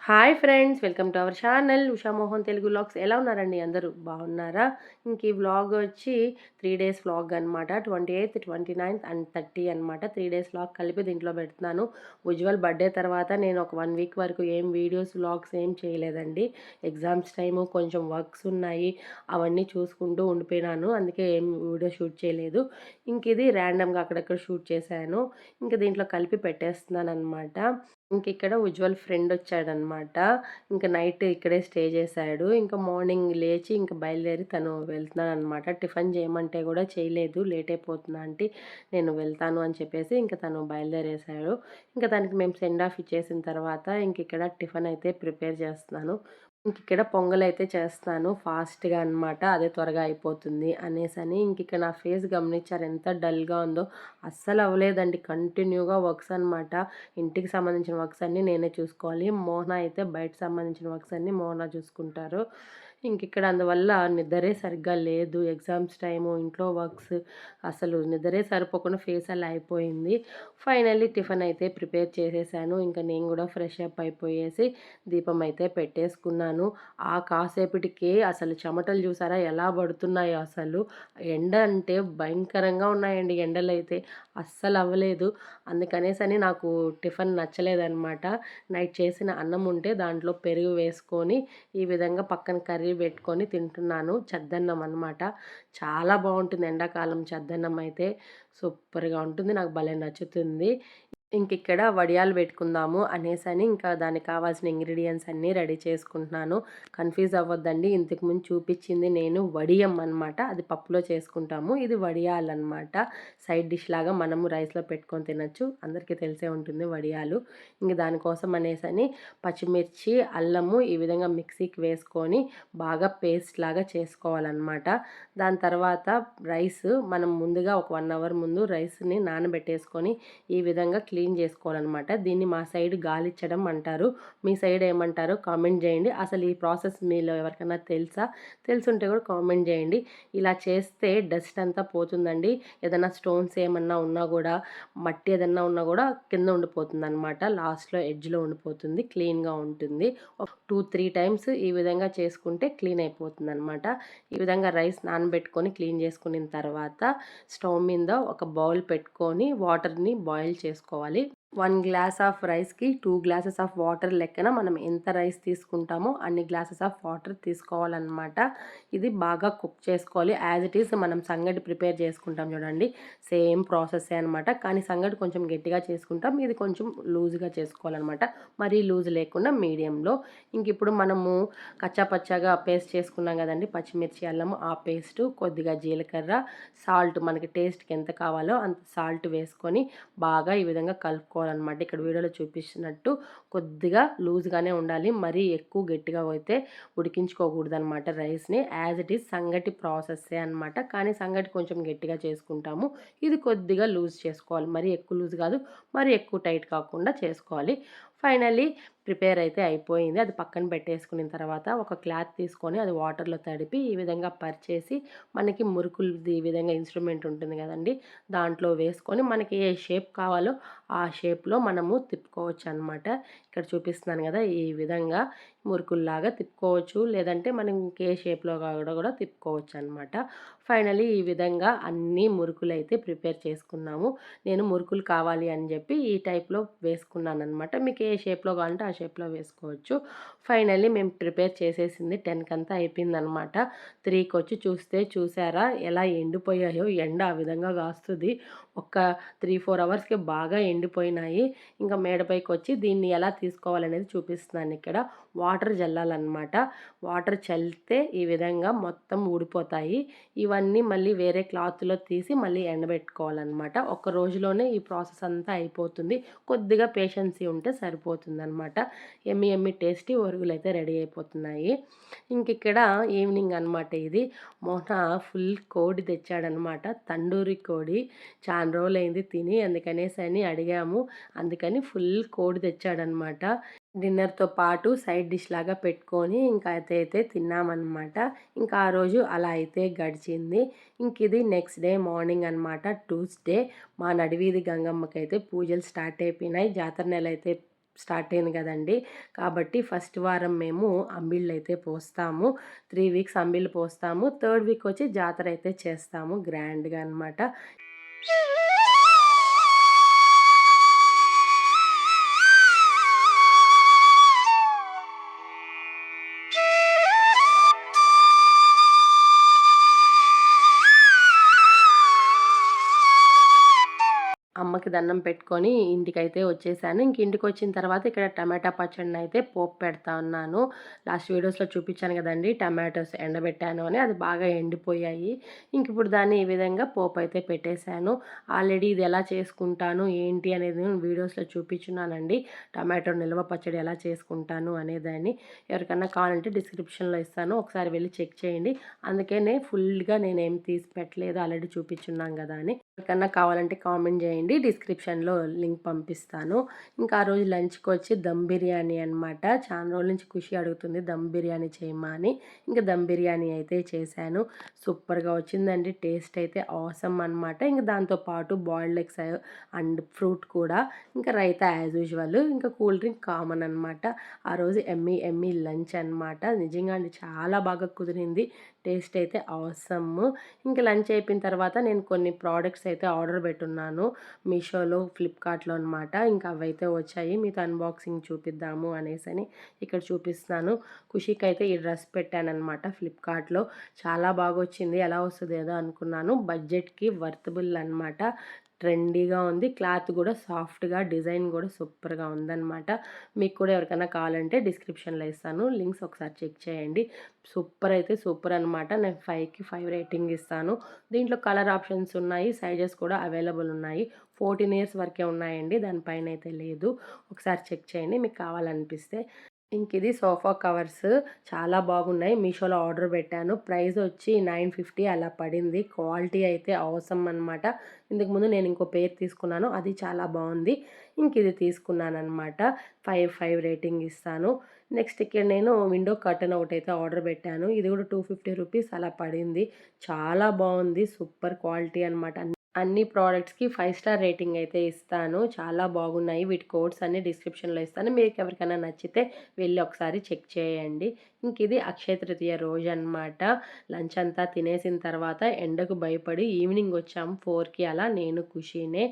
Hi friends, welcome to our channel Usha Mohan Telugu vlogs. ఎలా ఉన్నారండి? అందరూ బాగున్నారా? ఇంక ఈ వ్లాగ్ వచ్చి 3 డేస్ వ్లాగ్ అనమాట. 28th, 29th అండ్ 30 అనమాట. 3 డేస్ వ్లాగ్ కలిపి దీంట్లో పెడుతున్నాను. ఉజ్వల్ బర్త్డే తర్వాత నేను ఒక 1 వీక్ వరకు ఏం వీడియోస్ వ్లాగ్స్ ఏం చేయలేదండి. ఎగ్జామ్స్ టైము, కొంచెం వర్క్స్ ఉన్నాయి, అవన్నీ చూసుకుంటూ ఉండిపోయినాను. అందుకే ఏం వీడియో షూట్ చేయలేదు. ఇంక ఇది ర్యాండమ్గా అక్కడక్కడ షూట్ చేశాను. ఇంక దీంట్లో కలిపి పెట్టేస్తున్నాను అనమాట. ఇక్కడ ఉజ్వల్ ఫ్రెండ్ వచ్చాడనమాట. ఇంక నైట్ ఇక్కడే స్టే చేశాడు. ఇంకా మార్నింగ్ లేచి ఇంక బయలుదేరి తను వెళ్తున్నాడనమాట. టిఫిన్ చేయమంటే కూడా చేయలేదు. లేట్ అయిపోతుందా ఆంటీ, నేను వెళ్తాను అని చెప్పేసి ఇంక తను బయలుదేరేశాడు. ఇంకా దానికి మేము సెండ్ ఆఫ్ ఇచ్చేసిన తర్వాత ఇక్కడ టిఫిన్ అయితే ప్రిపేర్ చేస్తున్నాను. ఇక్కడ పొంగలైతే చేస్తాను ఫాస్ట్‌గా అనమాట. అదే త్వరగా అయిపోతుంది అనేసని. ఇక్కడ నా ఫేస్ గమనించారు ఎంత డల్‌గా ఉందో. అస్సలు అవ్వలేదండి. కంటిన్యూగా వర్క్స్ అనమాట. ఇంటికి సంబంధించిన వర్క్స్ అన్నీ నేనే చూసుకోవాలి. మోహన అయితే బయట సంబంధించిన వర్క్స్ అన్నీ మోహన చూసుకుంటారు. ఇక్కడ అందువల్ల నిద్రే సరిగ్గా లేదు. ఎగ్జామ్స్ టైము, ఇంట్లో వర్క్స్, అసలు నిద్రే సరిపోకుండా ఫేస్ అలా అయిపోయింది. ఫైనల్లీ టిఫిన్ అయితే ప్రిపేర్ చేసేసాను. నేను కూడా ఫ్రెష్ అప్ అయిపోయేసి దీపం అయితే పెట్టేసుకున్నాను. ఆ కాసేపటికే అసలు చెమటలు చూసారా ఎలా పడుతున్నాయో అసలు. ఎండ అంటే భయంకరంగా ఉన్నాయండి ఎండలైతే. అస్సలు అవ్వలేదు. అందుకనేసని నాకు టిఫిన్ నచ్చలేదనమాట. నైట్ చేసిన అన్నం ఉంటే దాంట్లో పెరుగు వేసుకొని ఈ విధంగా పక్కన కర్రీ పెట్టుకొని తింటున్నాను. చద్దన్నం అనమాట. చాలా బాగుంటుంది ఎండాకాలం చద్దన్నం అయితే. సూపర్‌గా ఉంటుంది. నాకు భలే నచ్చుతుంది. ఇక్కడ వడియాలు పెట్టుకుందాము అనేసని దానికి కావాల్సిన ఇంగ్రీడియంట్స్ అన్నీ రెడీ చేసుకుంటున్నాను. కన్‌ఫ్యూజ్ అవ్వద్దండి. ఇంతకుముందు చూపించింది నేను వడియం అనమాట. అది పప్పులో చేసుకుంటాము. ఇది వడియాలనమాట. సైడ్ డిష్ లాగా మనము రైస్‌లో పెట్టుకొని తినొచ్చు. అందరికీ తెలిసే ఉంటుంది వడియాలు. దానికోసం అనేసని పచ్చిమిర్చి, అల్లము ఈ విధంగా మిక్సీకి వేసుకొని బాగా పేస్ట్ లాగా చేసుకోవాలన్నమాట. దాని తర్వాత రైస్ మనం ముందుగా ఒక 1 అవర్ ముందు రైస్‌ని నానబెట్టేసుకొని ఈ విధంగా క్లీన్ చేసుకోవాలన్నమాట. దీన్ని మా సైడ్ గాలిచ్చడం అంటారు. మీ సైడ్ ఏమంటారో కామెంట్ చేయండి. అసలు ఈ ప్రాసెస్ మీలో ఎవరికైనా తెలుసా? తెలుసుంటే కూడా కామెంట్ చేయండి. ఇలా చేస్తే డస్ట్ అంతా పోతుందండి. ఏదైనా స్టోన్స్ ఏమన్నా ఉన్నా కూడా, మట్టి ఏదన్నా ఉన్నా కూడా కింద ఉండిపోతుందన్నమాట. లాస్ట్‌లో ఎడ్జ్‌లో ఉండిపోతుంది. క్లీన్‌గా ఉంటుంది. ఒక 2, 3 టైమ్స్ ఈ విధంగా చేసుకుంటే క్లీన్ అయిపోతుందన్నమాట. ఈ విధంగా రైస్ నానబెట్టుకొని క్లీన్ చేసుకున్న తర్వాత స్టవ్ మీద ఒక బౌల్ పెట్టుకొని వాటర్‌ని బాయిల్ చేసుకోవాలి. 1 గ్లాస్ ఆఫ్ రైస్‌కి 2 గ్లాసెస్ ఆఫ్ వాటర్ లెక్కన మనం ఎంత రైస్ తీసుకుంటామో అన్ని గ్లాసెస్ ఆఫ్ వాటర్ తీసుకోవాలన్నమాట. ఇది బాగా కుక్ చేసుకోవాలి. యాజ్ ఇట్ ఈస్ మనం సంగటి ప్రిపేర్ చేసుకుంటాం చూడండి, సేమ్ ప్రాసెస్సే అనమాట. కానీ సంగటి కొంచెం గట్టిగా చేసుకుంటాం. ఇది కొంచెం లూజ్‌గా చేసుకోవాలన్నమాట. మరీ లూజ్ లేకుండా మీడియంలో. ఇప్పుడు మనము కచ్చా పచ్చాగా పేస్ట్ చేసుకున్నాం కదండీ, పచ్చిమిర్చి, అల్లము, ఆ పేస్టు, కొద్దిగా జీలకర్ర, సాల్ట్ మనకి టేస్ట్‌కి ఎంత కావాలో అంత సాల్ట్ వేసుకొని బాగా ఈ విధంగా కలుపుకోవాలన్నమాట. ఇక్కడ వీడియోలో చూపిస్తున్నట్టు కొద్దిగా లూజ్‌గానే ఉండాలి. మరీ ఎక్కువ గట్టిగా అయితే ఉడికించుకోకూడదనమాట రైస్‌ని. యాజ్ ఇట్ ఈజ్ సంగటి ప్రాసెస్సే అనమాట. కానీ సంగటి కొంచెం గట్టిగా చేసుకుంటాము. ఇది కొద్దిగా లూజ్ చేసుకోవాలి. మరీ ఎక్కువ లూజ్ కాదు, మరీ ఎక్కువ టైట్ కాకుండా చేసుకోవాలి. ఫైనల్లీ ప్రిపేర్ అయితే అయిపోయింది. అది పక్కన పెట్టేసుకున్న తర్వాత ఒక క్లాత్ తీసుకొని అది వాటర్‌లో తడిపి ఈ విధంగా పరిచేసి మనకి మురుకులది ఈ విధంగా ఇన్స్ట్రుమెంట్ ఉంటుంది కదండీ, దాంట్లో వేసుకొని మనకి ఏ షేప్ కావాలో ఆ షేప్‌లో మనము తిప్పుకోవచ్చు అనమాట. ఇక్కడ చూపిస్తున్నాను కదా, ఈ విధంగా మురుకుల్లాగా తిప్పుకోవచ్చు. లేదంటే మనం ఇంకే షేప్‌లో కూడా తిప్పుకోవచ్చు అనమాట. ఫైనల్లీ ఈ విధంగా అన్ని మురుకులైతే ప్రిపేర్ చేసుకున్నాము. నేను మురుకులు కావాలి అని చెప్పి ఈ టైప్‌లో వేసుకున్నాననమాట. మీకు ఏ షేప్‌లో కావాలంటే ఆ షేప్‌లో వేసుకోవచ్చు. ఫైనల్లీ మేము ప్రిపేర్ చేసేసింది 10 కంతా అయిపోయిందనమాట. 3కి వచ్చి చూస్తే చూసారా ఎలా ఎండిపోయాయో. ఎండ ఆ విధంగా కాస్తుంది. ఒక 3-4 అవర్స్‌కి బాగా ఎండిపోయినాయి. మేడపైకి వచ్చి దీన్ని ఎలా తీసుకోవాలనేది చూపిస్తున్నాను ఇక్కడ. వాటర్ జల్లాలన్నమాట. వాటర్ చల్లితే ఈ విధంగా మొత్తం ఊడిపోతాయి. ఇవన్నీ మళ్ళీ వేరే క్లాత్‌లో తీసి మళ్ళీ ఎండబెట్టుకోవాలన్నమాట. ఒక్క రోజులోనే ఈ ప్రాసెస్ అంతా అయిపోతుంది. కొద్దిగా పేషెన్సీ ఉంటే సరిపోతుందన్నమాట. యమ్మీ యమ్మీ టేస్టీ ఒరుగులైతే రెడీ అయిపోతున్నాయి. ఇక్కడ ఈవినింగ్ అనమాట ఇది. మోహన ఫుల్ కోడి తెచ్చాడనమాట. తండూరి కోడి. చాలా రోజులైంది తిని, అందుకనేసని అడిగాము. అందుకని ఫుల్ కోడి తెచ్చాడనమాట. డిన్నర్‌తో పాటు సైడ్ డిష్ లాగా పెట్టుకొని అదైతే తిన్నామన్నమాట. ఆ రోజు అలా అయితే గడిచింది. ఇది నెక్స్ట్ డే మార్నింగ్ అనమాట, ట్యూస్‌డే. మా నడివీధి గంగమ్మకైతే పూజలు స్టార్ట్ అయిపోయినాయి. జాతర నెల అయితే స్టార్ట్ అయింది కదండి. కాబట్టి ఫస్ట్ వారం మేము అంబిళ్ళైతే పోస్తాము. 3 వీక్స్ అంబిళ్ళు పోస్తాము. థర్డ్ వీక్ వచ్చి జాతర అయితే చేస్తాము గ్రాండ్‌గా అనమాట. అమ్మకి దండం పెట్టుకొని ఇంటికైతే వచ్చేసాను. ఇంటికొచ్చిన తర్వాత ఇక్కడ టమాటా పచ్చడినైతే పోపు పెడతా ఉన్నాను. లాస్ట్ వీడియోస్‌లో చూపించాను కదండీ! టమాటోస్ ఎండబెట్టాను అని. అది బాగా ఎండిపోయాయి. ఇప్పుడు దాన్ని ఈ విధంగా పోపయితే పెట్టేశాను. ఆల్రెడీ ఇది ఎలా చేసుకుంటాను, ఏంటి అనేది నేను వీడియోస్‌లో చూపించున్నానండి. టమాటో నిల్వ పచ్చడి ఎలా చేసుకుంటాను అనేదాన్ని. ఎవరికన్నా కావాలంటే డిస్క్రిప్షన్‌లో ఇస్తాను. ఒకసారి వెళ్లి చెక్ చేయండి. అందుకనే ఫుల్‌గా నేనేం తీసి పెట్టలేదు. ఆల్రెడీ చూపించున్నాం కదా అని. ఎవరికన్నా కావాలంటే కామెంట్ చేయండి. డిస్క్రిప్షన్‌లో లింక్ పంపిస్తాను. ఆ రోజు లంచ్‌కి వచ్చి దమ్ బిర్యానీ అనమాట. చాలా రోజుల నుంచి ఖుషి అడుగుతుంది దమ్ బిర్యానీ చేయమా అని. దమ్ బిర్యానీ అయితే చేశాను. సూపర్‌గా వచ్చిందండి. టేస్ట్ అయితే ఆసమ్ అనమాట. దాంతో పాటు బాయిల్డ్ ఎగ్స్ అండ్ ఫ్రూట్ కూడా. Raita as usual. Cool drink common అనమాట. ఆ రోజు ఎమ్మీ ఎమ్మీ లంచ్ అనమాట. నిజంగా అండి చాలా బాగా కుదిరింది. టేస్ట్ అయితే ఆసమ్. లంచ్ అయిపోయిన తర్వాత నేను కొన్ని ప్రోడక్ట్స్ అయితే ఆర్డర్ పెట్టున్నాను. మీషోలో, ఫ్లిప్‌కార్ట్‌లో అనమాట. అవైతే వచ్చాయి. మీతో అన్బాక్సింగ్ చూపిద్దాము అనేసని ఇక్కడ చూపిస్తున్నాను. ఖుషికైతే ఈ డ్రెస్ పెట్టాననమాట ఫ్లిప్‌కార్ట్‌లో. చాలా బాగొచ్చింది. ఎలా వస్తదో ఏదో అనుకున్నాను. బడ్జెట్‌కి వర్తబుల్ అనమాట. ట్రెండీగా ఉంది. క్లాత్ కూడా సాఫ్ట్‌గా, డిజైన్ కూడా సూపర్‌గా ఉందనమాట. మీకు కూడా ఎవరికైనా కావాలంటే డిస్క్రిప్షన్‌లో ఇస్తాను. లింక్స్ ఒకసారి చెక్ చేయండి. సూపర్ అయితే సూపర్ అనమాట. నేను 5కి 5 రేటింగ్ ఇస్తాను. దీంట్లో కలర్ ఆప్షన్స్ ఉన్నాయి. సైజెస్ కూడా అవైలబుల్ ఉన్నాయి. 14 ఇయర్స్ వరకే ఉన్నాయండి. దానిపైన అయితే లేదు. ఒకసారి చెక్ చేయండి మీకు కావాలనిపిస్తే. ఇది సోఫా కవర్స్ చాలా బాగున్నాయి. మీషోలో ఆర్డర్ పెట్టాను. ప్రైస్ వచ్చి 950 అలా పడింది. క్వాలిటీ అయితే అవసరం అనమాట. ఇంతకుముందు నేను ఇంకో పేరు తీసుకున్నాను. అది చాలా బాగుంది. ఇది తీసుకున్నానమాట. 5, 5 రేటింగ్ ఇస్తాను. నెక్స్ట్ ఇక్కడ నేను విండో కర్టెన్ ఒకటైతే ఆర్డర్ పెట్టాను. ఇది కూడా 250 రూపీస్ అలా పడింది. చాలా బాగుంది. సూపర్ క్వాలిటీ అనమాట. అన్ని ప్రోడక్ట్స్‌కి 5 స్టార్ రేటింగ్ అయితే ఇస్తాను. చాలా బాగున్నాయి. వీటి కోడ్స్ అన్నీ డిస్క్రిప్షన్‌లో ఇస్తాను. మీకు ఎవరికైనా నచ్చితే వెళ్ళి ఒకసారి చెక్ చేయండి. ఇది అక్షయ తృతీయ రోజనమాట. లంచ్ అంతా తినేసిన తర్వాత ఎండకు భయపడి ఈవినింగ్ వచ్చాము 4కి అలా నేను ఖుషీనే.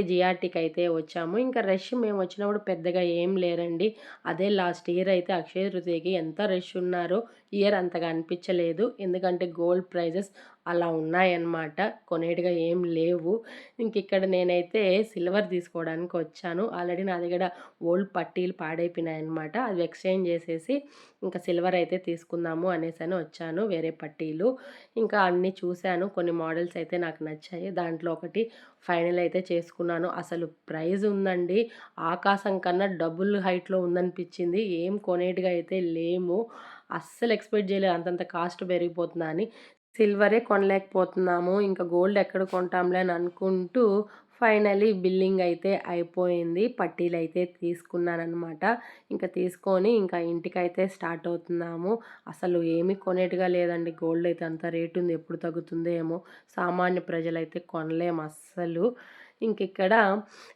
జిఆర్టీకి అయితే వచ్చాము. రష్ మేము వచ్చినప్పుడు పెద్దగా ఏం లేరండి. అదే లాస్ట్ ఇయర్ అయితే అక్షయ తృతీయకి ఎంత రష్ ఉన్నారో ఇయర్ అంతగా అనిపించలేదు. ఎందుకంటే గోల్డ్ ప్రైజెస్ అలా ఉన్నాయన్నమాట. కొనేటిగా ఏం లేవు. ఇక్కడ నేనైతే సిల్వర్ తీసుకోవడానికి వచ్చాను. ఆల్రెడీ నా దగ్గర ఓల్డ్ పట్టీలు పాడైపోయినాయన్నమాట. అవి ఎక్స్చేంజ్ చేసేసి సిల్వర్ అయితే తీసుకుందాము అనేసని వచ్చాను. వేరే పట్టీలు అన్నీ చూశాను. కొన్ని మోడల్స్ అయితే నాకు నచ్చాయి. దాంట్లో ఒకటి ఫైనల్ అయితే చేసుకున్నాను. అసలు ప్రైజ్ ఉందండి. ఆకాశం కన్నా డబుల్ హైట్‌లో ఉందనిపించింది. ఏం కొనేటిగా అయితే లేము. అస్సలు ఎక్స్‌పెక్ట్ చేయలేదు అంతంత కాస్ట్ పెరిగిపోతుందా అని. సిల్వరే కొనలేకపోతున్నాము. గోల్డ్ ఎక్కడ కొంటాంలే అని అనుకుంటూ ఫైనల్లీ బిల్లింగ్ అయితే అయిపోయింది. పట్టీలైతే తీసుకున్నాననమాట. తీసుకొని ఇంటికైతే స్టార్ట్ అవుతున్నాము. అసలు ఏమీ కొనేటిగా లేదండి. గోల్డ్ అయితే అంత రేట్ ఉంది. ఎప్పుడు తగ్గుతుందో ఏమో! సామాన్య ప్రజలైతే కొనలేము అస్సలు. ఇక్కడ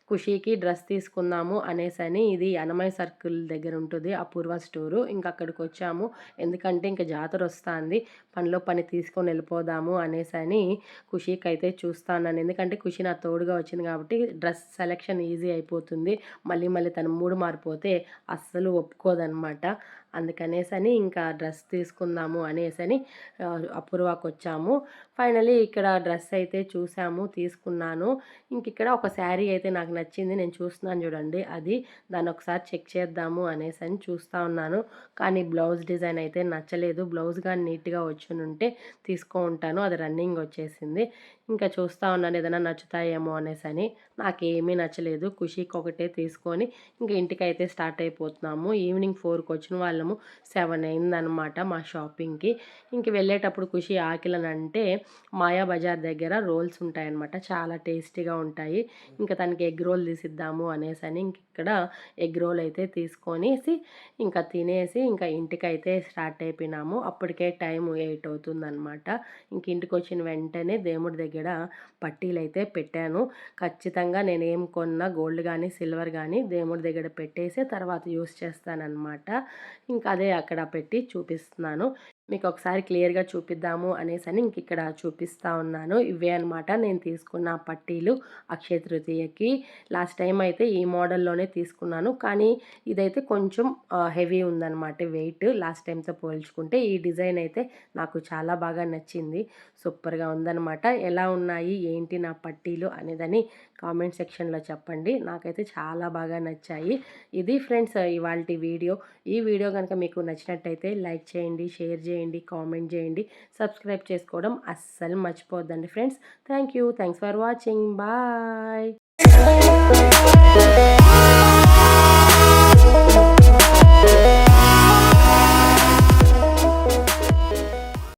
ఖుషీకి డ్రెస్ తీసుకుందాము అనేసని ఇది అన్నమయ్య సర్కిల్ దగ్గర ఉంటుంది అపూర్వ స్టోరు. అక్కడికి వచ్చాము. ఎందుకంటే జాతర వస్తుంది. పనిలో పని తీసుకొని వెళ్ళిపోదాము అనేసని ఖుషీకి అయితే చూస్తాను. ఎందుకంటే ఖుషి నా తోడుగా వచ్చింది కాబట్టి డ్రెస్ సెలెక్షన్ ఈజీ అయిపోతుంది. మళ్ళీ మళ్ళీ తన మూడు మారిపోతే అస్సలు ఒప్పుకోదనమాట. అందుకనేసని డ్రెస్ తీసుకుందాము అనేసని అపూర్వకు వచ్చాము. ఫైనలీ ఇక్కడ డ్రెస్ అయితే చూసాము, తీసుకున్నాను. ఇక్కడ ఒక శారీ అయితే నాకు నచ్చింది. నేను చూస్తున్నాను చూడండి అది. దాన్ని ఒకసారి చెక్ చేద్దాము అనేసని చూస్తూ ఉన్నాను. కానీ బ్లౌజ్ డిజైన్ అయితే నచ్చలేదు. బ్లౌజ్ కానీ నీట్‌గా వచ్చునుంటే ఉంటాను. అది రన్నింగ్ వచ్చేసింది. చూస్తూ ఉన్నాను ఏదైనా నచ్చుతాయేమో అనేసని. నాకేమీ నచ్చలేదు. ఖుషీకి ఒకటే తీసుకొని ఇంటికైతే స్టార్ట్ అయిపోతున్నాము. ఈవినింగ్ 4కి వచ్చిన వాళ్ళము. 7 అయిందనమాట మా షాపింగ్‌కి. వెళ్ళేటప్పుడు ఖుషి ఆకలినంటే మాయా బజార్ దగ్గర రోల్స్ ఉంటాయన్నమాట. చాలా టేస్టీగా ఉంటాయి. తనకి ఎగ్ రోల్ తీసిద్దాము అనేసని ఇక్కడ ఎగ్ రోల్ అయితే తీసుకొనేసి తినేసి ఇంటికైతే స్టార్ట్ అయిపోయినాము. అప్పటికే టైం 8 అవుతుందనమాట. ఇంటికి వచ్చిన వెంటనే దేవుడి దగ్గర దగ్గర పట్టీలైతే పెట్టాను. ఖచ్చితంగా నేనేం కొన్నా గోల్డ్ కానీ సిల్వర్ కానీ దేవుడి దగ్గర పెట్టేసి తర్వాత యూస్ చేస్తానన్నమాట. ఇంకా అదే అక్కడ పెట్టి చూపిస్తున్నాను. మీకు ఒకసారి క్లియర్‌గా చూపిద్దాము అనేసని ఇక్కడ చూపిస్తా ఉన్నాను. ఇవే అనమాట నేను తీసుకున్న పట్టీలు అక్షయ తృతీయకి. లాస్ట్ టైం అయితే ఈ మోడల్‌లోనే తీసుకున్నాను. కానీ ఇదైతే కొంచెం హెవీ ఉందనమాట వెయిట్ లాస్ట్ టైంతో పోల్చుకుంటే. ఈ డిజైన్ అయితే నాకు చాలా బాగా నచ్చింది. సూపర్‌గా ఉందనమాట. ఎలా ఉన్నాయి, ఏంటి నా పట్టీలు అనేదని కామెంట్ సెక్షన్‌లో చెప్పండి. నాకైతే చాలా బాగా నచ్చాయి. ఇది ఫ్రెండ్స్ ఇవాల్టి వీడియో. ఈ వీడియో గనుక మీకు నచ్చినట్టయితే లైక్ చేయండి, షేర్ చేయండి, కామెంట్ చేయండి, సబ్స్క్రైబ్ చేసుకోవడం అస్సలు మర్చిపోవద్దండి friends. Thank you. Thanks for watching. Bye.